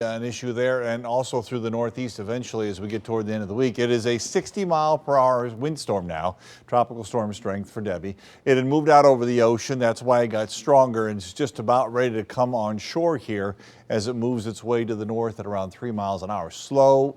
An issue there, and also through the northeast eventually as we get toward the end of the week. It is a 60-mile-per-hour windstorm now, tropical storm strength for Debbie. It had moved out over the ocean. That's why it got stronger, and it's just about ready to come on shore here as it moves its way to the north at around 3 miles an hour. Slow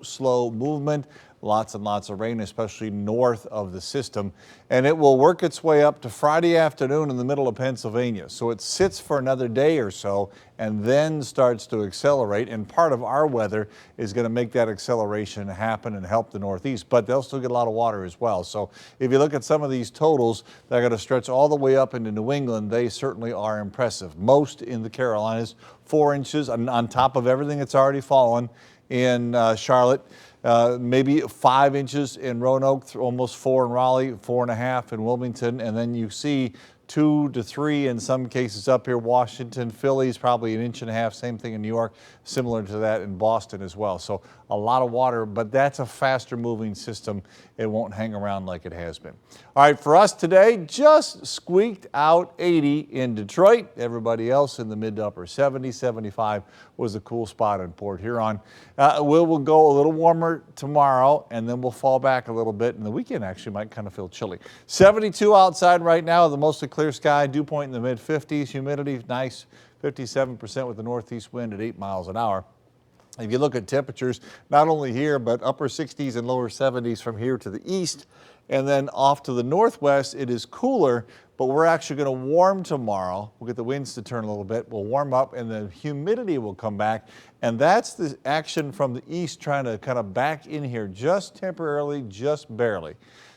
movement. Lots and lots of rain, especially north of the system. And it will work its way up to Friday afternoon in the middle of Pennsylvania. So it sits for another day or so and then starts to accelerate. And part of our weather is going to make that acceleration happen and help the northeast. But they'll still get a lot of water as well. So if you look at some of these totals, they're going to stretch all the way up into New England. They certainly are impressive. Most in the Carolinas, 4 inches on top of everything that's already fallen in Charlotte. Maybe 5 inches in Roanoke, almost 4 in Raleigh, 4.5 in Wilmington, and then you see 2 to 3 in some cases up here. Washington, Philly's probably 1.5 inches, same thing in New York, similar to that in Boston as well. So a lot of water, but that's a faster moving system. It won't hang around like it has been. All right, for us today, just squeaked out 80 in Detroit. Everybody else in the mid to upper 70s, 75 was a cool spot in Port Huron. We'll go a little warmer tomorrow, and then we'll fall back a little bit, and the weekend actually might kind of feel chilly. 72 outside right now, the mostly clear sky, dew point in the mid 50s, humidity nice, 57% with the northeast wind at 8 miles an hour. If you look at temperatures, not only here, but upper 60s and lower 70s from here to the east. And then off to the northwest, it is cooler, but we're actually going to warm tomorrow. We'll get the winds to turn a little bit. We'll warm up and the humidity will come back. And that's the action from the east trying to kind of back in here just temporarily, just barely.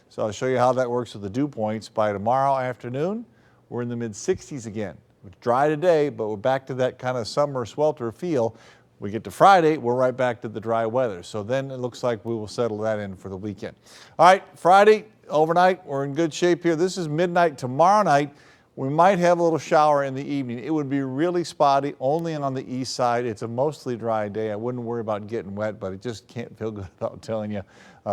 So I'll show you how that works with the dew points. By tomorrow afternoon, we're in the mid 60s again. It's dry today, but we're back to that kind of summer swelter feel. We get to Friday, we're right back to the dry weather. So then it looks like we will settle that in for the weekend. All right, Friday, overnight, we're in good shape here. This is midnight tomorrow night. We might have a little shower in the evening. It would be really spotty, only on the east side. It's a mostly dry day. I wouldn't worry about getting wet, but it just can't feel good about telling you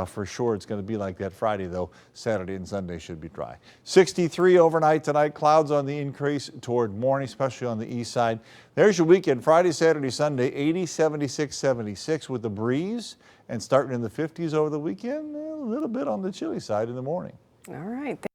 for sure it's going to be like that Friday, though. Saturday and Sunday should be dry. 63 overnight tonight. Clouds on the increase toward morning, especially on the east side. There's your weekend, Friday, Saturday, Sunday, 80, 76, 76 with the breeze, and starting in the 50s over the weekend, a little bit on the chilly side in the morning. All right.